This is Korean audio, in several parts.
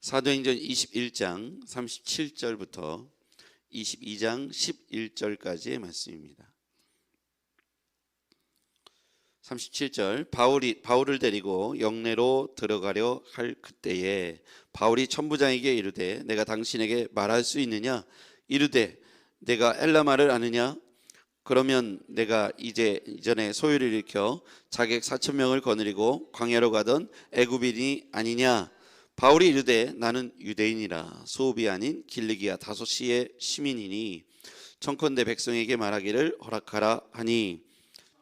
사도행전 21장 37절부터 22장 11절까지의 말씀입니다. 37절, 바울을 데리고 영내로 들어가려 할 그때에 바울이 천부장에게 이르되 내가 당신에게 말할 수 있느냐? 이르되 내가 엘라말을 아느냐? 그러면 내가 이전에 소요를 일으켜 자객 4,000명을 거느리고 광야로 가던 애굽인이 아니냐? 바울이 이르되 나는 유대인이라 수업이 아닌 길리기아 다소시의 시민이니 청컨대 백성에게 말하기를 허락하라 하니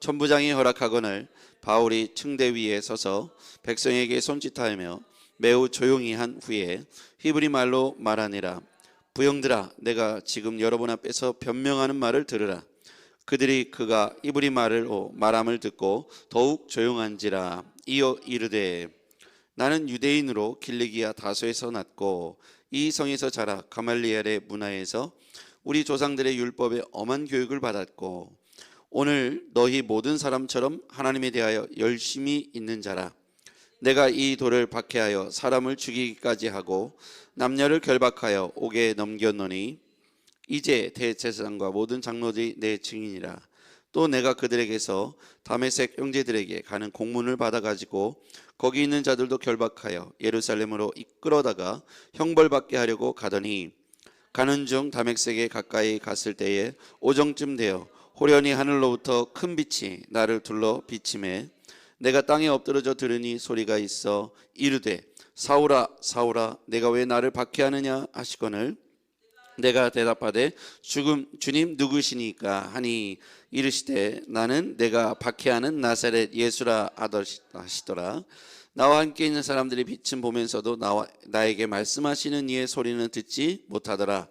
천부장이 허락하거늘 바울이 층대 위에 서서 백성에게 손짓하며 매우 조용히 한 후에 히브리 말로 말하니라. 부형들아, 내가 지금 여러분 앞에서 변명하는 말을 들으라. 그들이 그가 히브리 말함을 듣고 더욱 조용한지라. 이어 이르되 나는 유대인으로 길리기아 다소에서 났고 이 성에서 자라 가말리엘의 문화에서 우리 조상들의 율법에 엄한 교육을 받았고 오늘 너희 모든 사람처럼 하나님에 대하여 열심히 있는 자라. 내가 이 돌을 박해하여 사람을 죽이기까지 하고 남녀를 결박하여 옥에 넘겼노니 이제 대제사장과 모든 장로들이 내 증인이라. 또 내가 그들에게서 다메섹 형제들에게 가는 공문을 받아가지고 거기 있는 자들도 결박하여 예루살렘으로 이끌어다가 형벌받게 하려고 가더니 가는 중 다메섹에 가까이 갔을 때에 오정쯤 되어 호련히 하늘로부터 큰 빛이 나를 둘러 비치매 내가 땅에 엎드러져 들으니 소리가 있어 이르되 사울아 사울아 내가 왜 나를 박해하느냐 하시거늘 내가 대답하되 주님 누구시니까 하니 이르시되 나는 내가 박해하는 나사렛 예수라 하시더라. 나와 함께 있는 사람들이 빛은 보면서도 나에게 말씀하시는 이의 소리는 듣지 못하더라.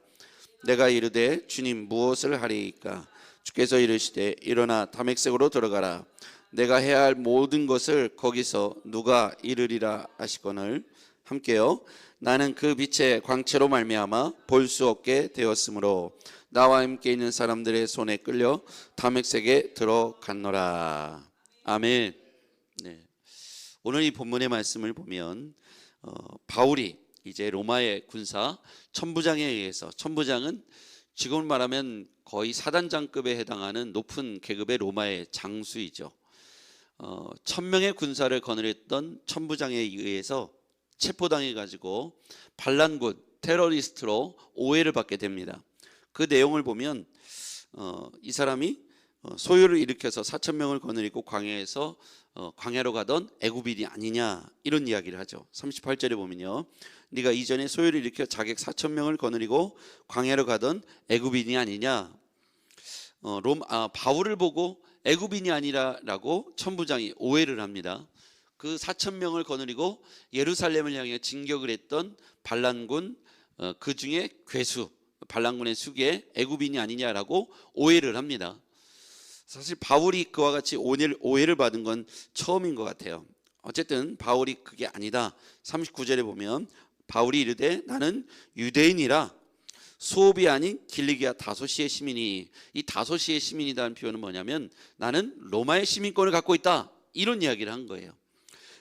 내가 이르되 주님 무엇을 하리이까? 주께서 이르시되 일어나 다메섹으로 들어가라. 내가 해야 할 모든 것을 거기서 누가 이르리라 하시거늘 함께요. 나는 그 빛의 광채로 말미암아 볼 수 없게 되었으므로 나와 함께 있는 사람들의 손에 끌려 다메섹에 들어갔노라. 아멘. 네. 오늘 이 본문의 말씀을 보면 바울이 이제 로마의 군사 천부장에 의해서, 천부장은 지금 말하면 거의 사단장급에 해당하는 높은 계급의 로마의 장수이죠. 1,000명의 군사를 거느렸던 천부장에 의해서 체포당해 가지고 반란군 테러리스트로 오해를 받게 됩니다. 그 내용을 보면 이 사람이 소요를 일으켜서 4,000명을 거느리고 광야로 가던 애굽인이 아니냐 이런 이야기를 하죠. 38절에 보면요, 네가 이전에 소요를 일으켜 자객 4,000명을 거느리고 광야로 가던 애굽인이 아니냐. 바울을 보고 애굽인이 아니라라고 천부장이 오해를 합니다. 그 4,000명을 거느리고 예루살렘을 향해 진격을 했던 반란군 그 중에 괴수, 반란군의 수기에 애굽인이 아니냐라고 오해를 합니다. 사실 바울이 그와 같이 오해를 받은 건 처음인 것 같아요. 어쨌든 바울이 그게 아니다. 39절에 보면 바울이 이르되 나는 유대인이라 수업이 아닌 길리기아 다소시의 시민이, 이 다소시의 시민이라는 표현은 뭐냐면 나는 로마의 시민권을 갖고 있다 이런 이야기를 한 거예요.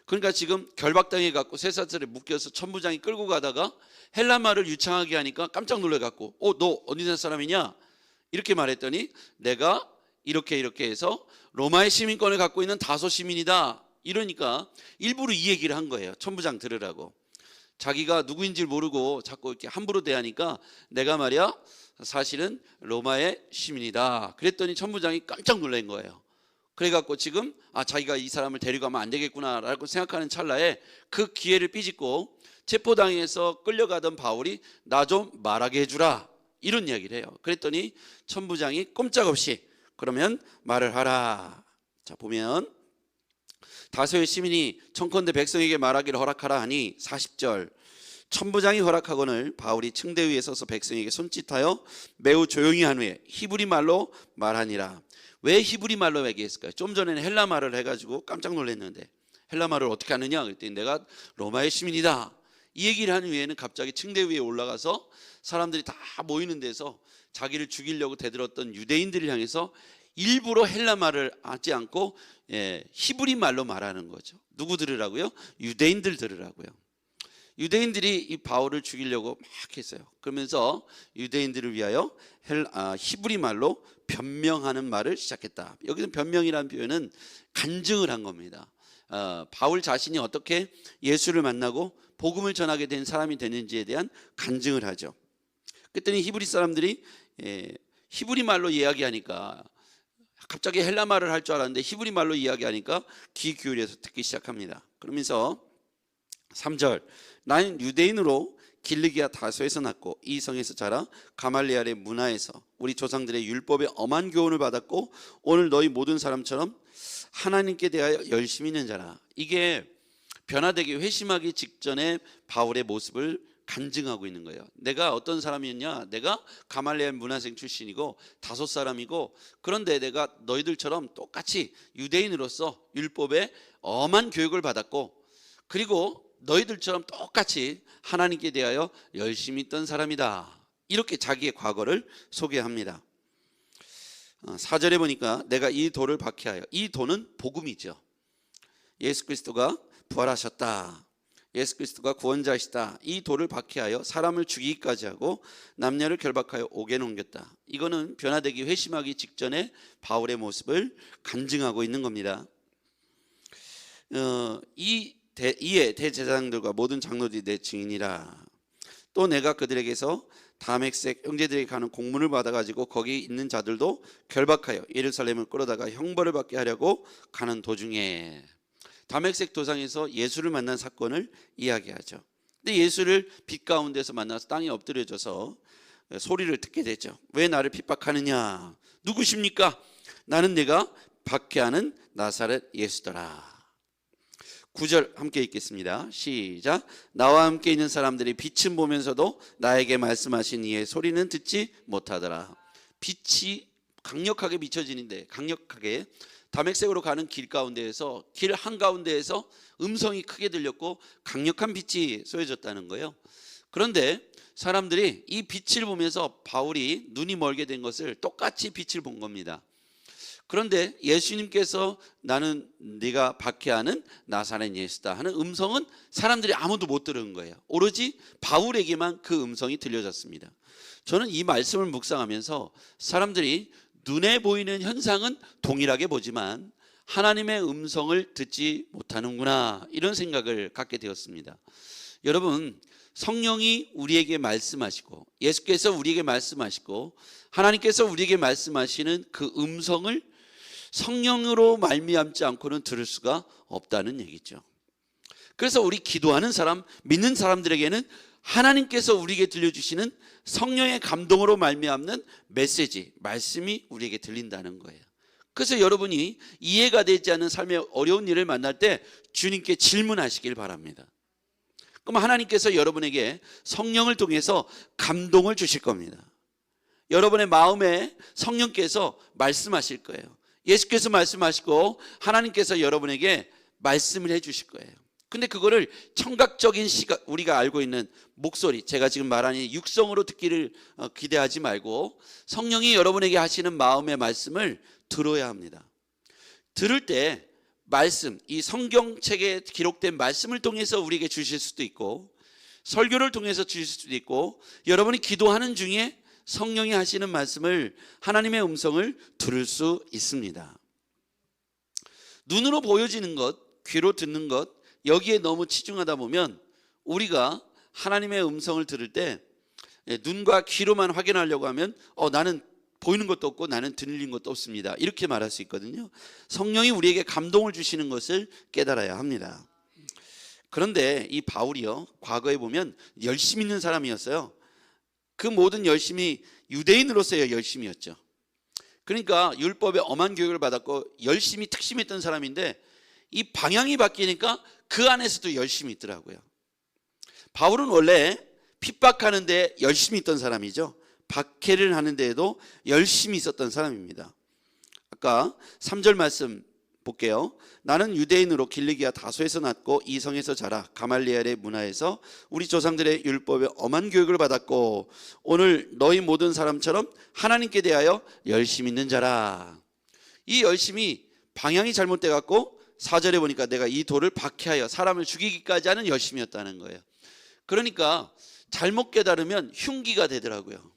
그러니까 지금 결박당해 갖고 쇠사슬에 묶여서 천부장이 끌고 가다가 헬라말을 유창하게 하니까 깜짝 놀래 갖고 너 어디 산 사람이냐 이렇게 말했더니 내가 이렇게 해서 로마의 시민권을 갖고 있는 다소 시민이다 이러니까 일부러 이 얘기를 한 거예요. 천부장 들으라고. 자기가 누구인지 모르고 자꾸 이렇게 함부로 대하니까 내가 말이야 사실은 로마의 시민이다 그랬더니 천부장이 깜짝 놀란 거예요. 그래갖고 지금 자기가 이 사람을 데려가면 안 되겠구나라고 생각하는 찰나에 그 기회를 삐짓고 체포당해서 끌려가던 바울이 나 좀 말하게 해주라 이런 이야기를 해요. 그랬더니 천부장이 꼼짝없이 그러면 말을 하라. 자 보면 다소의 시민이 청컨대 백성에게 말하기를 허락하라 하니 40절 천부장이 허락하거늘 바울이 층대 위에 서서 백성에게 손짓하여 매우 조용히 한 후에 히브리 말로 말하니라. 왜 히브리 말로 얘기했을까요? 좀 전에는 헬라 말을 해가지고 깜짝 놀랐는데 헬라 말을 어떻게 하느냐 그랬더니 내가 로마의 시민이다 이 얘기를 한 후에는 갑자기 층대 위에 올라가서 사람들이 다 모이는 데서 자기를 죽이려고 대들었던 유대인들을 향해서 일부러 헬라 말을 하지 않고 히브리 말로 말하는 거죠. 누구 들으라고요? 유대인들 들으라고요. 유대인들이 이 바울을 죽이려고 막 했어요. 그러면서 유대인들을 위하여 히브리 말로 변명하는 말을 시작했다. 여기서 변명이라는 표현은 간증을 한 겁니다. 바울 자신이 어떻게 예수를 만나고 복음을 전하게 된 사람이 되는지에 대한 간증을 하죠. 그랬더니 히브리 사람들이 히브리 말로 이야기하니까, 갑자기 헬라 말을 할 줄 알았는데 히브리 말로 이야기하니까 귀 기울여서 듣기 시작합니다. 그러면서 3절, 나는 유대인으로 길르기아 다소에서 났고 이 성에서 자라 가말리엘의 문화에서 우리 조상들의 율법의 엄한 교훈을 받았고 오늘 너희 모든 사람처럼 하나님께 대하여 열심히 있는 자라. 이게 변화되기 회심하기 직전에 바울의 모습을 간증하고 있는 거예요. 내가 어떤 사람이었냐? 내가 가말리엘 문화생 출신이고 다섯 사람이고, 그런데 내가 너희들처럼 똑같이 유대인으로서 율법의 엄한 교육을 받았고, 그리고 너희들처럼 똑같이 하나님께 대하여 열심히 있던 사람이다. 이렇게 자기의 과거를 소개합니다. 4절에 보니까 내가 이 도를 박해하여, 이 도는 복음이죠. 예수 그리스도가 부활하셨다, 예수 그리스도가 구원자이시다, 이 도를 박해하여 사람을 죽이기까지 하고 남녀를 결박하여 옥에 넘겼다. 이거는 변화되기 회심하기 직전에 바울의 모습을 간증하고 있는 겁니다. 이에 대제사장들과 모든 장로들이 내 증인이라. 또 내가 그들에게서 다메섹 형제들에게 가는 공문을 받아가지고 거기 있는 자들도 결박하여 예루살렘을 끌어다가 형벌을 받게 하려고 가는 도중에, 다메섹 도상에서 예수를 만난 사건을 이야기하죠. 근데 예수를 빛 가운데서 만나서 땅에 엎드려져서 소리를 듣게 되죠. 왜 나를 핍박하느냐? 누구십니까? 나는 네가 박해하는 나사렛 예수더라. 9절 함께 읽겠습니다. 시작. 나와 함께 있는 사람들이 빛은 보면서도 나에게 말씀하신 이의 소리는 듣지 못하더라. 빛이 강력하게 비춰지는데, 강력하게 다메섹으로 가는 길 가운데에서, 길 한가운데에서 음성이 크게 들렸고 강력한 빛이 쏘여졌다는 거예요. 그런데 사람들이 이 빛을 보면서 바울이 눈이 멀게 된 것을 똑같이 빛을 본 겁니다. 그런데 예수님께서 나는 네가 박해하는 나사렛 예수다 하는 음성은 사람들이 아무도 못 들은 거예요. 오로지 바울에게만 그 음성이 들려졌습니다. 저는 이 말씀을 묵상하면서 사람들이 눈에 보이는 현상은 동일하게 보지만 하나님의 음성을 듣지 못하는구나, 이런 생각을 갖게 되었습니다. 여러분, 성령이 우리에게 말씀하시고 예수께서 우리에게 말씀하시고 하나님께서 우리에게 말씀하시는 그 음성을 성령으로 말미암지 않고는 들을 수가 없다는 얘기죠. 그래서 우리 기도하는 사람, 믿는 사람들에게는 하나님께서 우리에게 들려주시는 성령의 감동으로 말미암는 메시지, 말씀이 우리에게 들린다는 거예요. 그래서 여러분이 이해가 되지 않는 삶의 어려운 일을 만날 때 주님께 질문하시길 바랍니다. 그럼 하나님께서 여러분에게 성령을 통해서 감동을 주실 겁니다. 여러분의 마음에 성령께서 말씀하실 거예요. 예수께서 말씀하시고 하나님께서 여러분에게 말씀을 해 주실 거예요. 근데 그거를 청각적인 시각, 우리가 알고 있는 목소리, 제가 지금 말하니 육성으로 듣기를 기대하지 말고 성령이 여러분에게 하시는 마음의 말씀을 들어야 합니다. 들을 때 말씀, 이 성경책에 기록된 말씀을 통해서 우리에게 주실 수도 있고, 설교를 통해서 주실 수도 있고, 여러분이 기도하는 중에 성령이 하시는 말씀을, 하나님의 음성을 들을 수 있습니다. 눈으로 보여지는 것, 귀로 듣는 것, 여기에 너무 치중하다 보면 우리가 하나님의 음성을 들을 때 눈과 귀로만 확인하려고 하면 나는 보이는 것도 없고 나는 들리는 것도 없습니다, 이렇게 말할 수 있거든요. 성령이 우리에게 감동을 주시는 것을 깨달아야 합니다. 그런데 이 바울이요, 과거에 보면 열심히 있는 사람이었어요. 그 모든 열심이 유대인으로서의 열심이었죠. 그러니까 율법의 엄한 교육을 받았고 열심히 특심했던 사람인데, 이 방향이 바뀌니까 그 안에서도 열심히 있더라고요. 바울은 원래 핍박하는데 열심히 있던 사람이죠. 박해를 하는 데에도 열심히 있었던 사람입니다. 아까 3절 말씀 볼게요. 나는 유대인으로 길르기아 다소에서 났고 이 성에서 자라 가말리엘의 문화에서 우리 조상들의 율법에 엄한 교육을 받았고 오늘 너희 모든 사람처럼 하나님께 대하여 열심히 있는 자라. 이 열심이 방향이 잘못돼 갖고 4절에 보니까 내가 이 돌을 박해하여 사람을 죽이기까지 하는 열심이었다는 거예요. 그러니까 잘못 깨달으면 흉기가 되더라고요.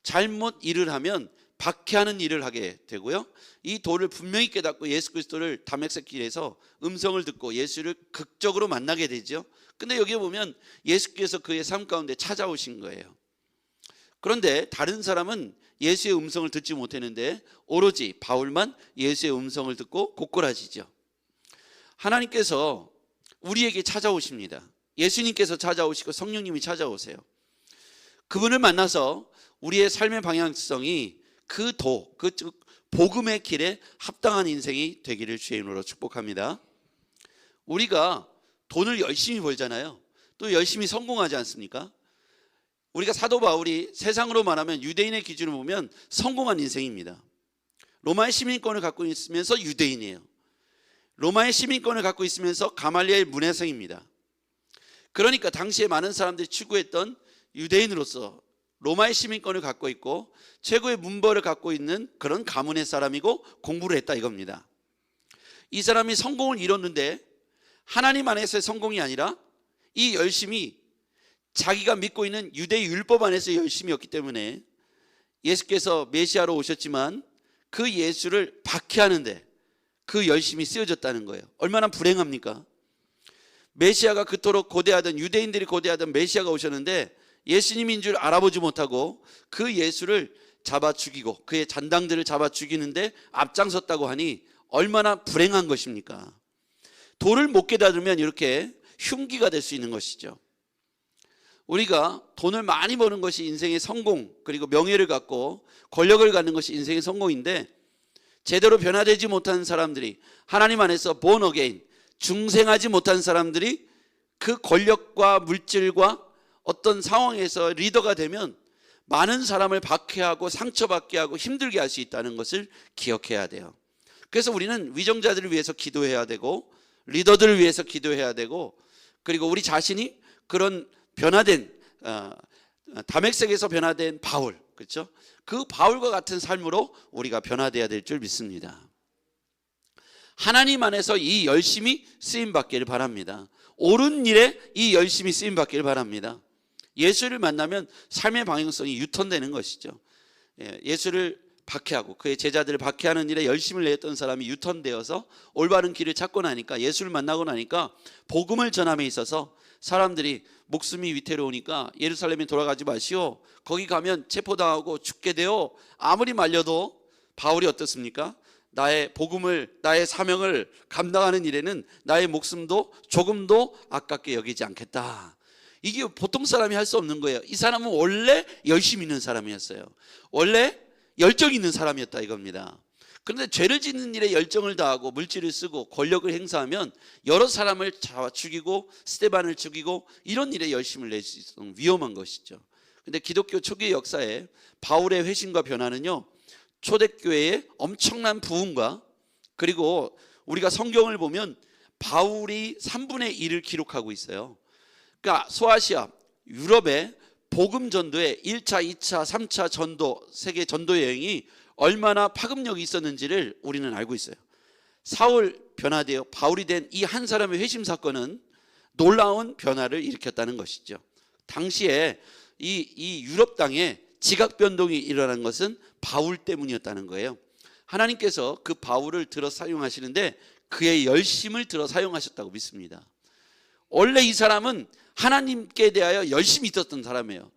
잘못 일을 하면 박해하는 일을 하게 되고요. 이 도를 분명히 깨닫고 예수 그리스도를 다메섹 길에서 음성을 듣고 예수를 극적으로 만나게 되죠. 근데 여기에 보면 예수께서 그의 삶 가운데 찾아오신 거예요. 그런데 다른 사람은 예수의 음성을 듣지 못했는데 오로지 바울만 예수의 음성을 듣고 고꾸라지죠. 하나님께서 우리에게 찾아오십니다. 예수님께서 찾아오시고 성령님이 찾아오세요. 그분을 만나서 우리의 삶의 방향성이 그 복음의 길에 합당한 인생이 되기를 주의 이름으로 축복합니다. 우리가 돈을 열심히 벌잖아요. 또 열심히 성공하지 않습니까? 우리가 사도 바울이 세상으로 말하면 유대인의 기준으로 보면 성공한 인생입니다. 로마의 시민권을 갖고 있으면서 유대인이에요. 로마의 시민권을 갖고 있으면서 가말리엘 문해성입니다. 그러니까 당시에 많은 사람들이 추구했던 유대인으로서 로마의 시민권을 갖고 있고 최고의 문벌을 갖고 있는 그런 가문의 사람이고 공부를 했다 이겁니다. 이 사람이 성공을 이뤘는데 하나님 안에서의 성공이 아니라 이 열심이 자기가 믿고 있는 유대 율법 안에서 열심이었기 때문에 예수께서 메시아로 오셨지만 그 예수를 박해하는데 그 열심이 쓰여졌다는 거예요. 얼마나 불행합니까? 메시아가 그토록 고대하던, 유대인들이 고대하던 메시아가 오셨는데 예수님인 줄 알아보지 못하고 그 예수를 잡아 죽이고 그의 잔당들을 잡아 죽이는데 앞장섰다고 하니 얼마나 불행한 것입니까? 도를 못 깨달으면 이렇게 흉기가 될 수 있는 것이죠. 우리가 돈을 많이 버는 것이 인생의 성공, 그리고 명예를 갖고 권력을 갖는 것이 인생의 성공인데 제대로 변화되지 못한 사람들이, 하나님 안에서 born again, 중생하지 못한 사람들이 그 권력과 물질과 어떤 상황에서 리더가 되면 많은 사람을 박해하고 상처받게 하고 힘들게 할 수 있다는 것을 기억해야 돼요. 그래서 우리는 위정자들을 위해서 기도해야 되고 리더들을 위해서 기도해야 되고, 그리고 우리 자신이 그런 변화된 다메섹에서 변화된 바울, 그렇죠? 그 바울과 같은 삶으로 우리가 변화되어야 될 줄 믿습니다. 하나님 안에서 이 열심히 쓰임 받기를 바랍니다. 옳은 일에 이 열심히 쓰임 받기를 바랍니다. 예수를 만나면 삶의 방향성이 유턴되는 것이죠. 예수를 박해하고 그의 제자들을 박해하는 일에 열심을 내었던 사람이 유턴되어서 올바른 길을 찾고 나니까, 예수를 만나고 나니까 복음을 전함에 있어서 사람들이 목숨이 위태로우니까 예루살렘에 돌아가지 마시오, 거기 가면 체포당하고 죽게 되어, 아무리 말려도 바울이 어떻습니까? 나의 복음을, 나의 사명을 감당하는 일에는 나의 목숨도 조금도 아깝게 여기지 않겠다. 이게 보통 사람이 할 수 없는 거예요. 이 사람은 원래 열심히 있는 사람이었어요. 원래 열정 있는 사람이었다 이겁니다. 그런데 죄를 짓는 일에 열정을 다하고 물질을 쓰고 권력을 행사하면 여러 사람을 잡아 죽이고 스데반을 죽이고 이런 일에 열심을 낼 수 있는 위험한 것이죠. 그런데 기독교 초기 역사에 바울의 회심과 변화는요, 초대교회의 엄청난 부흥과, 그리고 우리가 성경을 보면 바울이 3분의 1을 기록하고 있어요. 그러니까 소아시아, 유럽의 복음 전도의 1차, 2차, 3차 전도, 세계 전도 여행이 얼마나 파급력이 있었는지를 우리는 알고 있어요. 사울 변화되어 바울이 된 이 한 사람의 회심 사건은 놀라운 변화를 일으켰다는 것이죠. 당시에 이 유럽 땅에 지각 변동이 일어난 것은 바울 때문이었다는 거예요. 하나님께서 그 바울을 들어 사용하시는데 그의 열심을 들어 사용하셨다고 믿습니다. 원래 이 사람은 하나님께 대하여 열심히 있었던 사람이에요.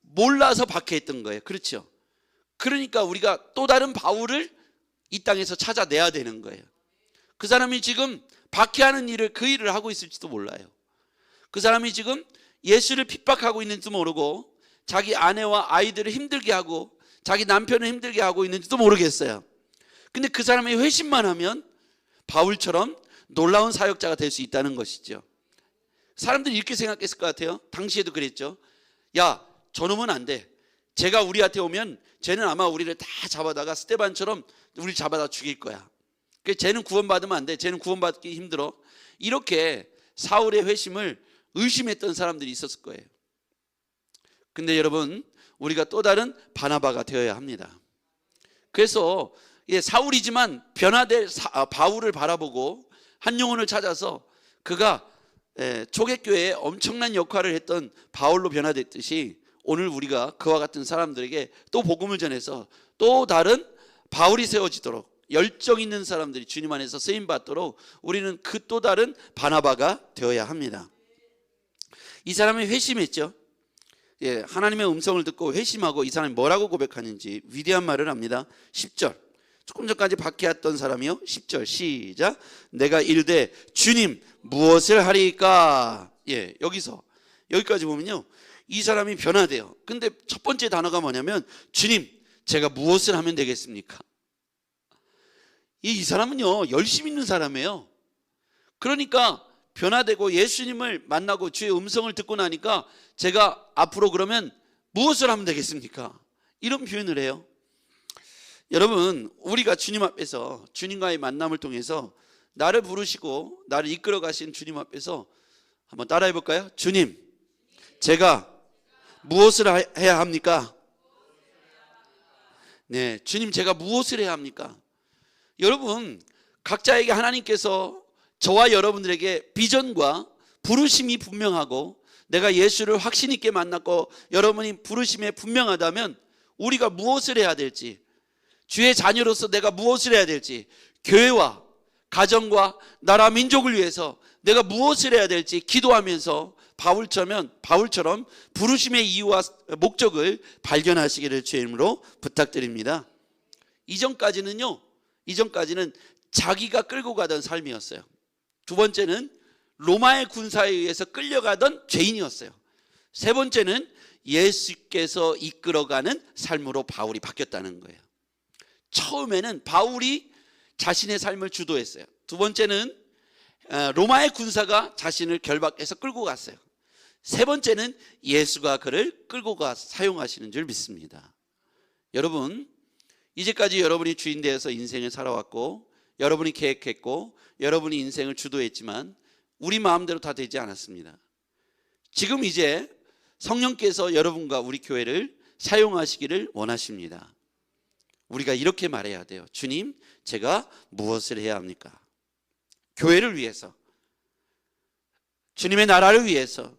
몰라서 박해했던 거예요. 그렇죠? 그러니까 우리가 또 다른 바울을 이 땅에서 찾아내야 되는 거예요. 그 사람이 지금 박해하는 일을, 그 일을 하고 있을지도 몰라요. 그 사람이 지금 예수를 핍박하고 있는지도 모르고 자기 아내와 아이들을 힘들게 하고 자기 남편을 힘들게 하고 있는지도 모르겠어요. 근데 그 사람이 회심만 하면 바울처럼 놀라운 사역자가 될 수 있다는 것이죠. 사람들이 이렇게 생각했을 것 같아요. 당시에도 그랬죠. 야, 저놈은 안 돼. 쟤가 우리한테 오면 쟤는 아마 우리를 다 잡아다가 스데반처럼 우리를 잡아다 죽일 거야. 그래서 쟤는 구원받으면 안 돼. 쟤는 구원받기 힘들어. 이렇게 사울의 회심을 의심했던 사람들이 있었을 거예요. 근데 여러분, 우리가 또 다른 바나바가 되어야 합니다. 그래서 사울이지만 변화될 바울을 바라보고 한 영혼을 찾아서 그가 초대교회에 엄청난 역할을 했던 바울로 변화됐듯이 오늘 우리가 그와 같은 사람들에게 또 복음을 전해서 또 다른 바울이 세워지도록 열정 있는 사람들이 주님 안에서 쓰임받도록 우리는 그 또 다른 바나바가 되어야 합니다. 이 사람이 회심했죠. 하나님의 음성을 듣고 회심하고 이 사람이 뭐라고 고백하는지 위대한 말을 합니다. 10절, 조금 전까지 박해했던 사람이요. 10절 시작. 내가 이르되 주님 무엇을 하리까. 여기까지 보면요, 이 사람이 변화돼요. 근데 첫 번째 단어가 뭐냐면 주님 제가 무엇을 하면 되겠습니까? 이 사람은요 열심히 있는 사람이에요. 그러니까 변화되고 예수님을 만나고 주의 음성을 듣고 나니까 제가 앞으로 그러면 무엇을 하면 되겠습니까? 이런 표현을 해요. 여러분, 우리가 주님 앞에서 주님과의 만남을 통해서 나를 부르시고 나를 이끌어 가신 주님 앞에서 한번 따라해 볼까요? 주님 제가 무엇을 해야 합니까? 네, 주님 제가 무엇을 해야 합니까? 여러분, 각자에게 하나님께서 저와 여러분들에게 비전과 부르심이 분명하고 내가 예수를 확신 있게 만났고 여러분이 부르심에 분명하다면 우리가 무엇을 해야 될지, 주의 자녀로서 내가 무엇을 해야 될지, 교회와 가정과 나라 민족을 위해서 내가 무엇을 해야 될지 기도하면서 바울처럼 부르심의 이유와 목적을 발견하시기를 주의 이름으로 부탁드립니다. 이전까지는 자기가 끌고 가던 삶이었어요. 두 번째는 로마의 군사에 의해서 끌려가던 죄인이었어요. 세 번째는 예수께서 이끌어가는 삶으로 바울이 바뀌었다는 거예요. 처음에는 바울이 자신의 삶을 주도했어요. 두 번째는 로마의 군사가 자신을 결박해서 끌고 갔어요. 세 번째는 예수가 그를 끌고 가서 사용하시는 줄 믿습니다. 여러분, 이제까지 여러분이 주인 되어서 인생을 살아왔고 여러분이 계획했고 여러분이 인생을 주도했지만 우리 마음대로 다 되지 않았습니다. 지금 이제 성령께서 여러분과 우리 교회를 사용하시기를 원하십니다. 우리가 이렇게 말해야 돼요. 주님, 제가 무엇을 해야 합니까? 교회를 위해서, 주님의 나라를 위해서,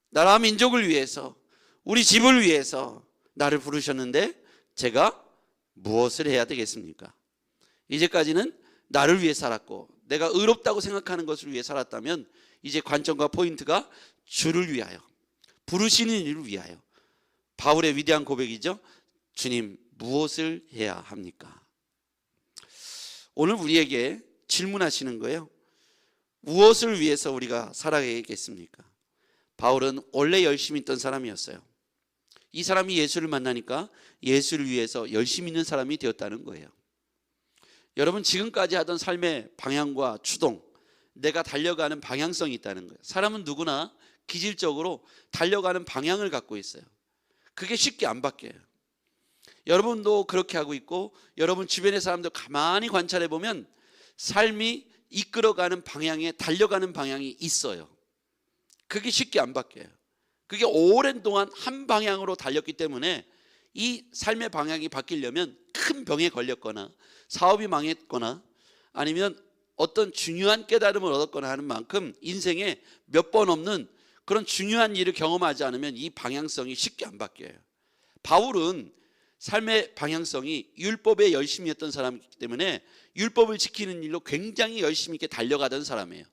나라 민족을 위해서, 우리 집을 위해서 나를 부르셨는데 제가 무엇을 해야 되겠습니까? 이제까지는 나를 위해 살았고 내가 의롭다고 생각하는 것을 위해 살았다면 이제 관점과 포인트가 주를 위하여, 부르시는 일을 위하여. 바울의 위대한 고백이죠. 주님 무엇을 해야 합니까? 오늘 우리에게 질문하시는 거예요. 무엇을 위해서 우리가 살아야겠습니까? 바울은 원래 열심히 있던 사람이었어요. 이 사람이 예수를 만나니까 예수를 위해서 열심히 있는 사람이 되었다는 거예요. 여러분, 지금까지 하던 삶의 방향과 추동, 내가 달려가는 방향성이 있다는 거예요. 사람은 누구나 기질적으로 달려가는 방향을 갖고 있어요. 그게 쉽게 안 바뀌어요. 여러분도 그렇게 하고 있고 여러분 주변의 사람들 가만히 관찰해 보면 삶이 이끌어가는 방향에 달려가는 방향이 있어요. 그게 쉽게 안 바뀌어요. 그게 오랜 동안 한 방향으로 달렸기 때문에 이 삶의 방향이 바뀌려면 큰 병에 걸렸거나 사업이 망했거나 아니면 어떤 중요한 깨달음을 얻었거나 하는 만큼 인생에 몇 번 없는 그런 중요한 일을 경험하지 않으면 이 방향성이 쉽게 안 바뀌어요. 바울은 삶의 방향성이 율법에 열심히 했던 사람이기 때문에 율법을 지키는 일로 굉장히 열심히 있게 달려가던 사람이에요.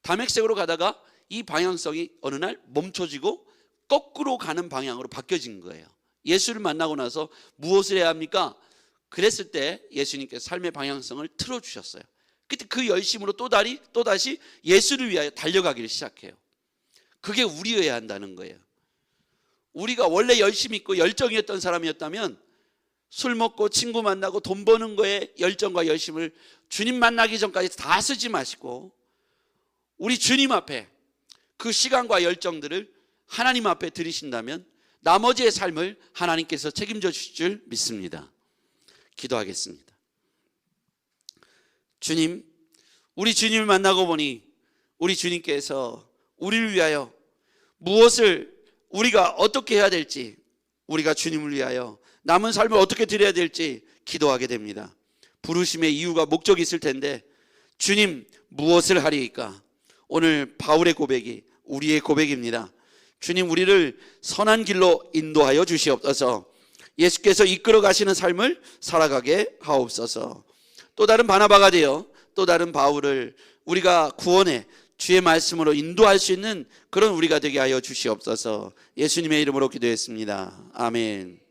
다메섹으로 가다가 이 방향성이 어느 날 멈춰지고 거꾸로 가는 방향으로 바뀌어진 거예요. 예수를 만나고 나서 무엇을 해야 합니까? 그랬을 때 예수님께서 삶의 방향성을 틀어주셨어요. 그때 그 열심으로 또다시 예수를 위하여 달려가기를 시작해요. 그게 우리여야 한다는 거예요. 우리가 원래 열심히 있고 열정이었던 사람이었다면 술 먹고 친구 만나고 돈 버는 거에 열정과 열심을 주님 만나기 전까지 다 쓰지 마시고 우리 주님 앞에 그 시간과 열정들을 하나님 앞에 드리신다면 나머지의 삶을 하나님께서 책임져 주실 줄 믿습니다. 기도하겠습니다. 주님, 우리 주님을 만나고 보니 우리 주님께서 우리를 위하여 무엇을 우리가 어떻게 해야 될지, 우리가 주님을 위하여 남은 삶을 어떻게 드려야 될지 기도하게 됩니다. 부르심의 이유가 목적이 있을 텐데 주님 무엇을 하리이까? 오늘 바울의 고백이 우리의 고백입니다. 주님, 우리를 선한 길로 인도하여 주시옵소서. 예수께서 이끌어 가시는 삶을 살아가게 하옵소서. 또 다른 바나바가 되어 또 다른 바울을 우리가 구원해 주의 말씀으로 인도할 수 있는 그런 우리가 되게 하여 주시옵소서. 예수님의 이름으로 기도했습니다. 아멘.